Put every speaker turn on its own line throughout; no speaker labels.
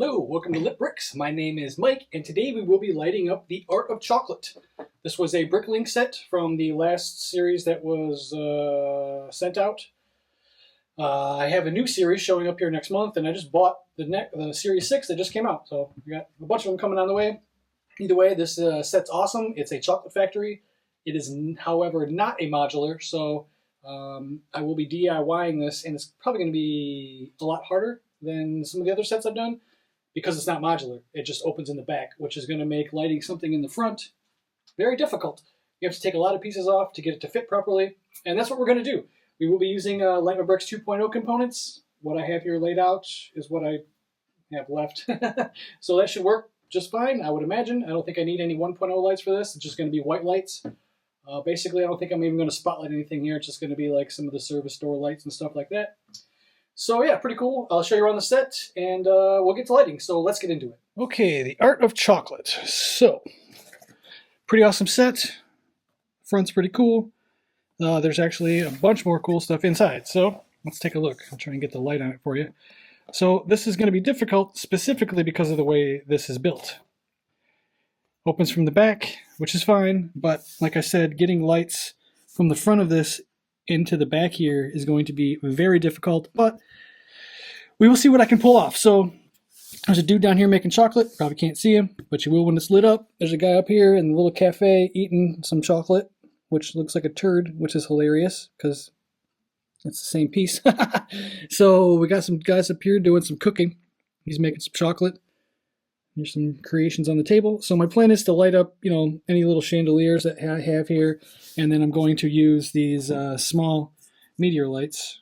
Hello, welcome to Lit Bricks. My name is Mike, and today we will be lighting up the Art of Chocolate. This was a Bricklink set from the last series that was sent out. I have a new series showing up here next month, and I just bought the Series 6 that just came out. So we got a bunch of them coming on the way. Either way, this set's awesome. It's a chocolate factory. It is, however, not a modular, so I will be DIYing this, and it's probably going to be a lot harder than some of the other sets I've done, because it's not modular. It just opens in the back, which is going to make lighting something in the front very difficult. You have to take a lot of pieces off to get it to fit properly, and that's what we're going to do. We will be using Bricks 2.0 components. What I have here laid out is what I have left. So that should work just fine, I would imagine. I don't think I need any 1.0 lights for this. It's just going to be white lights. Basically, I don't think I'm even going to spotlight anything here. It's just going to be like some of the service store lights and stuff like that. So yeah, pretty cool. I'll show you around the set, and we'll get to lighting. So let's get into it. Okay, the Art of Chocolate. So, pretty awesome set. Front's pretty cool. There's actually a bunch more cool stuff inside. So let's take a look. I'll try and get the light on it for you. So this is going to be difficult specifically because of the way this is built. Opens from the back, which is fine, but like I said, getting lights from the front of this into the back here is going to be very difficult, but we will see what I can pull off. So there's a dude down here making chocolate. Probably can't see him, but you will when it's lit up. There's a guy up here in the little cafe eating some chocolate, which looks like a turd, which is hilarious because it's the same piece. So we got some guys up here doing some cooking. He's making some chocolate. There's some creations on the table. So my plan is to light up, any little chandeliers that I have here, and then I'm going to use these small meteor lights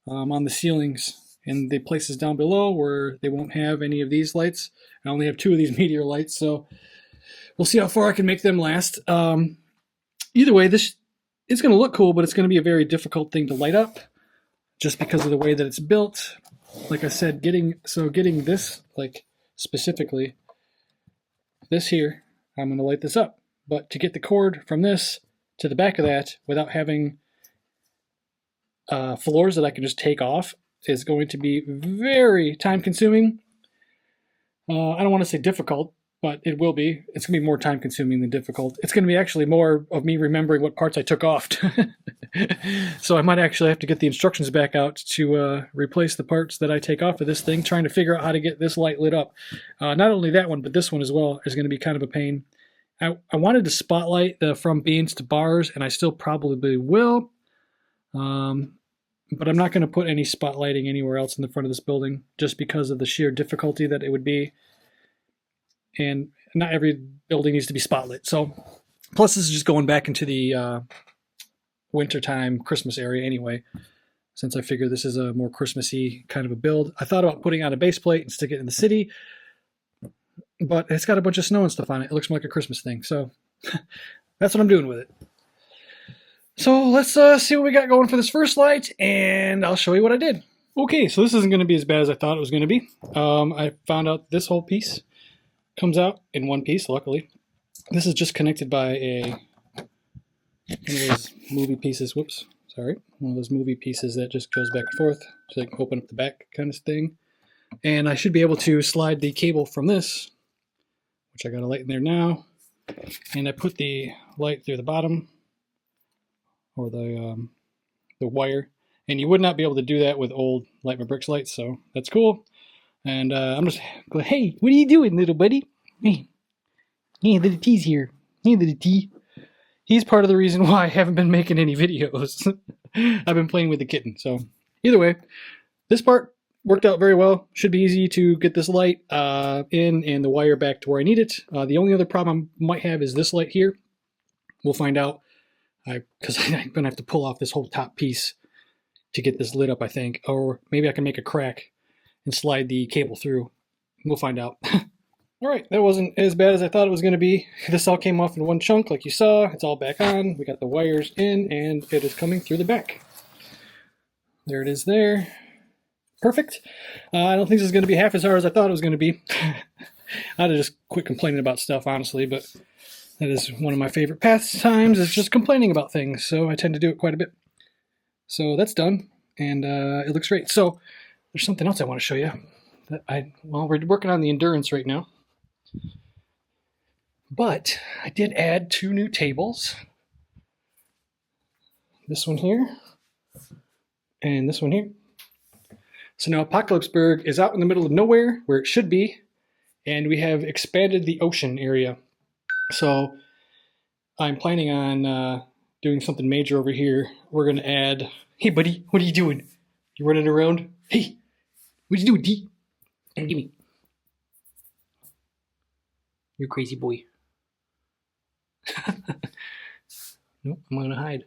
on the ceilings and the places down below where they won't have any of these lights. I only have 2 of these meteor lights, so we'll see how far I can make them last. Either way, it's going to look cool, but it's going to be a very difficult thing to light up just because of the way that it's built. Like I said, getting this, like specifically this here, I'm going to light this up. But to get the cord from this to the back of that without having floors that I can just take off is going to be very time consuming. I don't want to say difficult, but it will be. It's going to be more time consuming than difficult. It's going to be actually more of me remembering what parts I took off. So I might actually have to get the instructions back out to replace the parts that I take off of this thing, trying to figure out how to get this light lit up. Not only that one, but this one as well is going to be kind of a pain. I wanted to spotlight the from beans to bars, and I still probably will. But I'm not going to put any spotlighting anywhere else in the front of this building just because of the sheer difficulty that it would be. And not every building needs to be spotlit. So, plus this is just going back into the wintertime Christmas area anyway, since I figure this is a more Christmassy kind of a build. I thought about putting on a base plate and stick it in the city, but it's got a bunch of snow and stuff on it. It looks more like a Christmas thing. So that's what I'm doing with it. So let's see what we got going for this first light, and I'll show you what I did. Okay, so this isn't going to be as bad as I thought it was going to be. I found out this whole piece comes out in one piece, luckily. This is just connected by one of those movie pieces. Whoops, sorry. One of those movie pieces that just goes back and forth, so I can open up the back kind of thing. And I should be able to slide the cable from this, which I got a light in there now. And I put the light through the bottom, or the wire. And you would not be able to do that with old Light My Bricks lights, so that's cool. And I'm just going, hey, what are you doing, little buddy? Hey, little T's here. Hey, little T. He's part of the reason why I haven't been making any videos. I've been playing with the kitten. So either way, this part worked out very well. Should be easy to get this light in and the wire back to where I need it. The only other problem I might have is this light here. We'll find out, because I'm going to have to pull off this whole top piece to get this lit up, I think. Or maybe I can make a crack and slide the cable through. We'll find out. All right, that wasn't as bad as I thought it was going to be. This all came off in one chunk, like you saw. It's all back on. We got the wires in, and it is coming through the back. There it is there. Perfect. I don't think this is going to be half as hard as I thought it was going to be. I'd have just quit complaining about stuff, honestly, but that is one of my favorite pastimes, is just complaining about things, so I tend to do it quite a bit. So that's done, and it looks great. So there's something else I want to show you. Well, we're working on the endurance right now. But I did add 2 new tables. This one here and this one here. So now Apocalypseburg is out in the middle of nowhere where it should be, and we have expanded the ocean area. So I'm planning on doing something major over here. We're going to add... Hey, buddy, what are you doing? You running around? Hey, what are you doing, D? Give me. You crazy boy. Nope, I'm going to hide.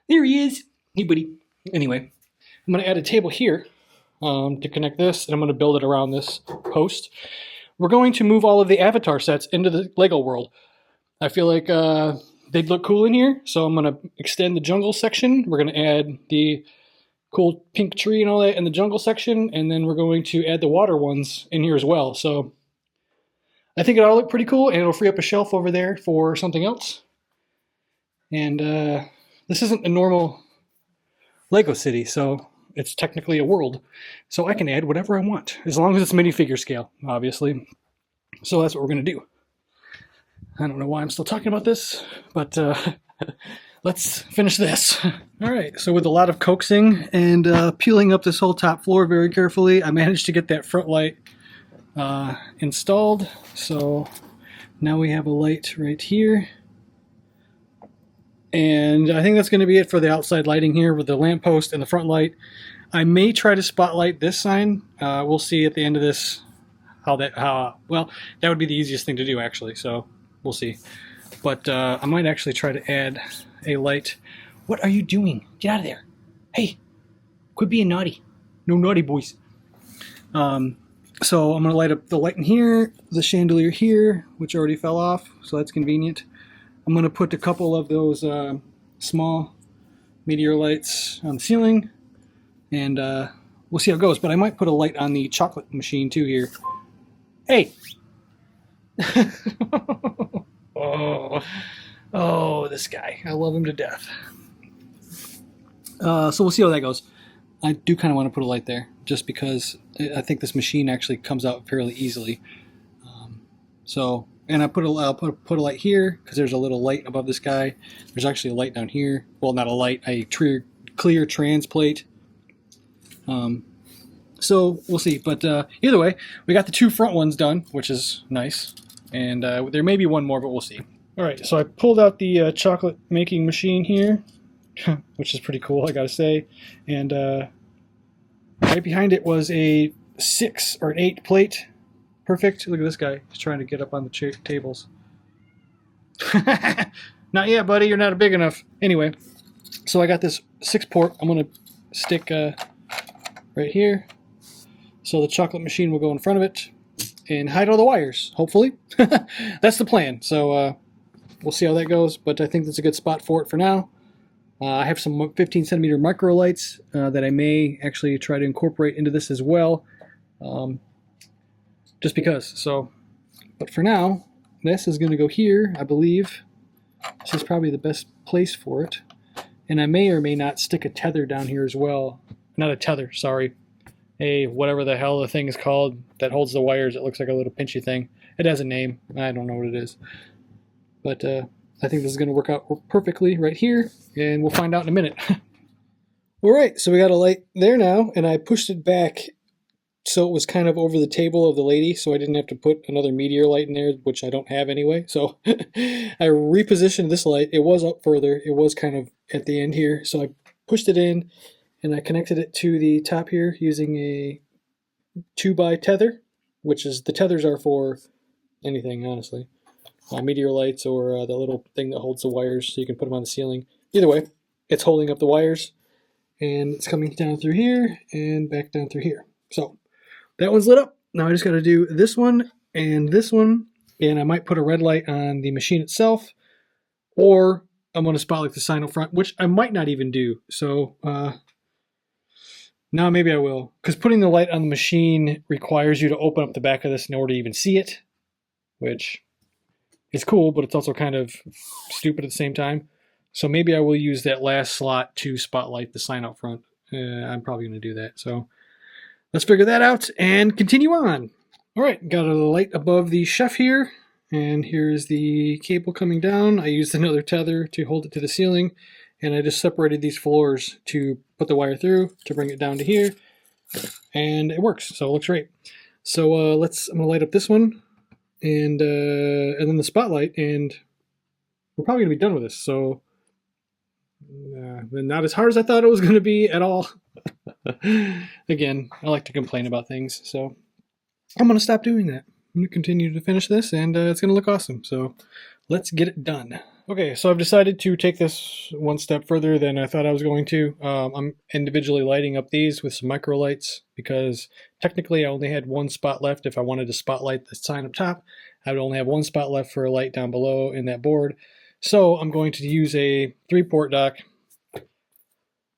There he is. Hey, buddy. Anyway, I'm going to add a table here to connect this, and I'm going to build it around this post. We're going to move all of the avatar sets into the Lego world. I feel like they'd look cool in here, so I'm going to extend the jungle section. We're going to add the cool pink tree and all that in the jungle section, and then we're going to add the water ones in here as well. So I think it'll look pretty cool, and it'll free up a shelf over there for something else. And this isn't a normal Lego city, so it's technically a world. So I can add whatever I want, as long as it's minifigure scale, obviously. So that's what we're going to do. I don't know why I'm still talking about this, but let's finish this. All right, so with a lot of coaxing and peeling up this whole top floor very carefully, I managed to get that front light installed. So now we have a light right here. And I think that's going to be it for the outside lighting here with the lamppost and the front light. I may try to spotlight this sign. We'll see at the end of this well, that would be the easiest thing to do actually, so we'll see. But I might actually try to add a light. What are you doing? Get out of there. Hey, quit being naughty. No naughty boys. So I'm going to light up the light in here, the chandelier here, which already fell off, so that's convenient. I'm going to put a couple of those small meteor lights on the ceiling, and we'll see how it goes. But I might put a light on the chocolate machine too here. Hey! oh, this guy. I love him to death. So we'll see how that goes. I do kind of want to put a light there, just because I think this machine actually comes out fairly easily. And I'll put a light here, because there's a little light above this guy. There's actually a light down here. Well, not a light, a clear trans plate. So we'll see. But either way, we got the 2 front ones done, which is nice. And there may be one more, but we'll see. All right, so I pulled out the chocolate making machine here, which is pretty cool, I gotta say. And right behind it was a 6 or an 8 plate. Perfect. Look at this guy. He's trying to get up on the tables. Not yet, buddy. You're not big enough. Anyway, so I got this 6 port. I'm going to stick right here. So the chocolate machine will go in front of it and hide all the wires, hopefully. That's the plan. So we'll see how that goes. But I think that's a good spot for it for now. I have some 15 centimeter micro lights that I may actually try to incorporate into this as well. Just because. So, but for now, this is going to go here, I believe. This is probably the best place for it. And I may or may not stick a tether down here as well. Not a tether, sorry. Whatever the hell the thing is called that holds the wires. It looks like a little pinchy thing. It has a name. I don't know what it is. But I think this is going to work out perfectly right here. And we'll find out in a minute. Alright, so we got a light there now. And I pushed it back so it was kind of over the table of the lady, so I didn't have to put another meteor light in there, which I don't have anyway. So I repositioned this light. It was up further. It was kind of at the end here. So I pushed it in, and I connected it to the top here using a 2x tether, which is, the tethers are for anything, honestly. Meteor lights or the little thing that holds the wires so you can put them on the ceiling. Either way, it's holding up the wires, and it's coming down through here and back down through here. So that one's lit up. Now I just got to do this one, and I might put a red light on the machine itself, or I'm going to spotlight the sign up front, which I might not even do. So now maybe I will, because putting the light on the machine requires you to open up the back of this in order to even see it, which is cool, but it's also kind of stupid at the same time. So maybe I will use that last slot to spotlight the sign up front, I'm probably going to do that. So let's figure that out and continue on. All right, got a light above the chef here, and here's the cable coming down. I used another tether to hold it to the ceiling, and I just separated these floors to put the wire through to bring it down to here, and it works. So it looks great. So I'm gonna light up this one, and then the spotlight, and we're probably gonna be done with this. So not as hard as I thought it was gonna be at all. Again, I like to complain about things, so I'm gonna stop doing that. I'm gonna continue to finish this, and it's gonna look awesome. So let's get it done. Okay, so I've decided to take this one step further than I thought I was going to. I'm individually lighting up these with some micro lights because technically I only had one spot left. If I wanted to spotlight the sign up top, I would only have one spot left for a light down below in that board. So I'm going to use a 3-port dock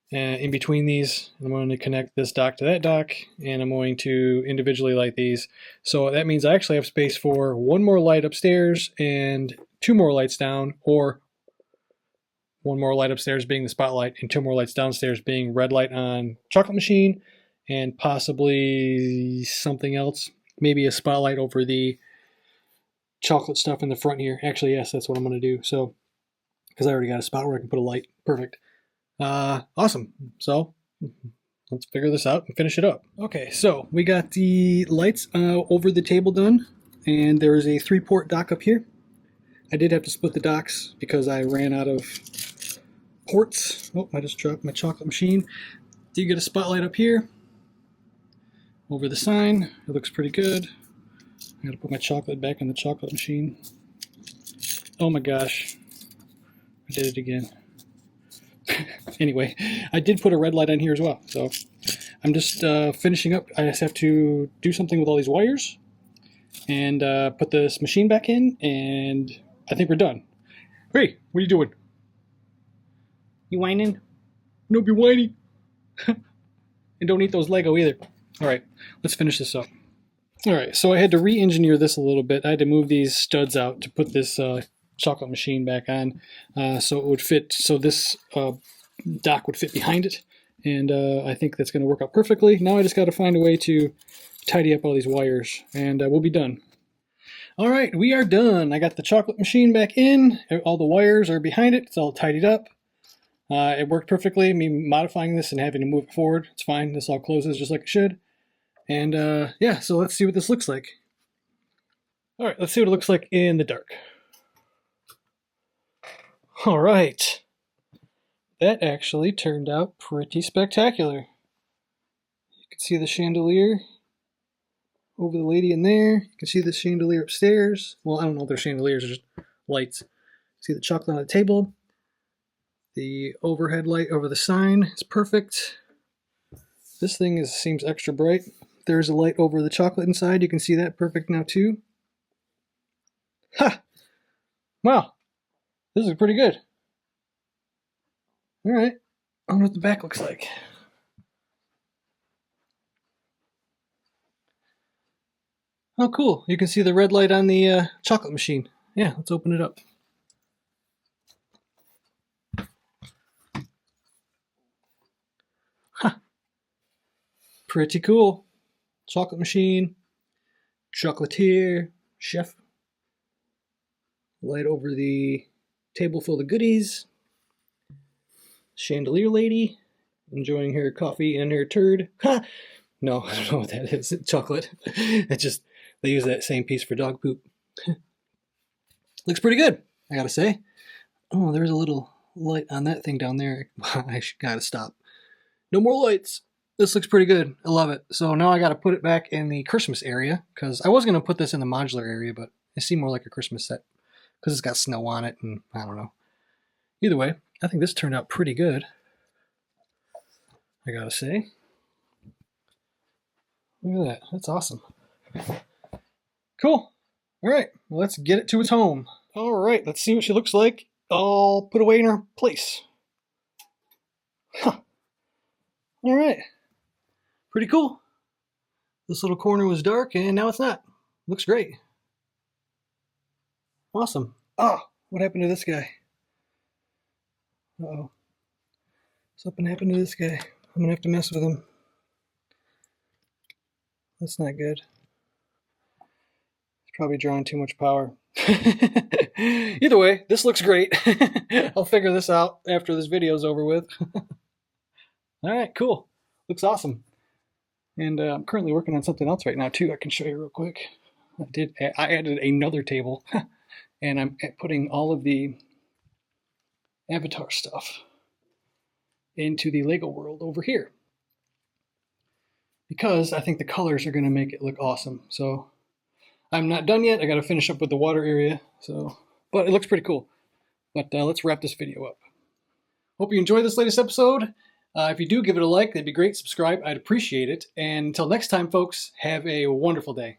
in between these. I'm going to connect this dock to that dock, and I'm going to individually light these. So that means I actually have space for one more light upstairs and 2 more lights down, or 1 more light upstairs being the spotlight and 2 more lights downstairs being red light on chocolate machine, and possibly something else, maybe a spotlight over the chocolate stuff in the front here. Actually, yes, that's what I'm going to do. So, because I already got a spot where I can put a light. Perfect. Awesome. So let's figure this out and finish it up. Okay, so we got the lights over the table done, and there is a 3-port dock up here. I did have to split the docks because I ran out of ports. Oh, I just dropped my chocolate machine. Do you get a spotlight up here over the sign? It looks pretty good. I gotta put my chocolate back in the chocolate machine. Oh my gosh, I did it again. Anyway, I did put a red light on here as well. So I'm just finishing up. I just have to do something with all these wires and put this machine back in, and I think we're done. Hey, what are you doing? You whining? Nope, you're whining. And don't eat those Lego either. All right, let's finish this up. All right, so I had to re-engineer this a little bit. I had to move these studs out to put this chocolate machine back on, so it would fit. So this dock would fit behind it, and I think that's going to work out perfectly. Now I just got to find a way to tidy up all these wires, and we'll be done. All right, we are done. I got the chocolate machine back in. All the wires are behind it. It's all tidied up. It worked perfectly. Me modifying this and having to move it forward, it's fine. This all closes just like it should. And yeah, so let's see what this looks like. All right, let's see what it looks like in the dark. All right. That actually turned out pretty spectacular. You can see the chandelier over the lady in there. You can see the chandelier upstairs. Well, I don't know if they're chandeliers, they're just lights. See the chocolate on the table. The overhead light over the sign is perfect. This thing seems extra bright. There's a light over the chocolate inside. You can see that perfect now too. Ha! Wow, this is pretty good. All right, I wonder what the back looks like. Oh, cool. You can see the red light on the chocolate machine. Yeah, let's open it up. Huh. Pretty cool. Chocolate machine, chocolatier, chef. Light over the table full of goodies. Chandelier lady, enjoying her coffee and her turd. Ha! No, I don't know what that is. Chocolate. It's just, they use that same piece for dog poop. Looks pretty good, I gotta say. Oh, there's a little light on that thing down there. I gotta stop. No more lights. This looks pretty good. I love it. So now I gotta put it back in the Christmas area, because I was gonna put this in the modular area, but it seemed more like a Christmas set, because it's got snow on it, and I don't know. Either way, I think this turned out pretty good, I gotta say. Look at that. That's awesome. Cool. All right, well, let's get it to its home. All right, let's see what she looks like all put away in her place. Huh. All right. Pretty cool. This little corner was dark, and now it's not. Looks great. Awesome. Oh, what happened to this guy? Uh-oh. Something happened to this guy. I'm going to have to mess with them. That's not good. It's probably drawing too much power. Either way, this looks great. I'll figure this out after this video is over with. All right, cool. Looks awesome. And I'm currently working on something else right now too. I can show you real quick. I added another table, and I'm putting all of the Avatar stuff into the Lego world over here, because I think the colors are going to make it look awesome. So I'm not done yet. I got to finish up with the water area. But it looks pretty cool. But let's wrap this video up. Hope you enjoyed this latest episode. If you do, give it a like. That'd be great. Subscribe. I'd appreciate it. And until next time, folks, have a wonderful day.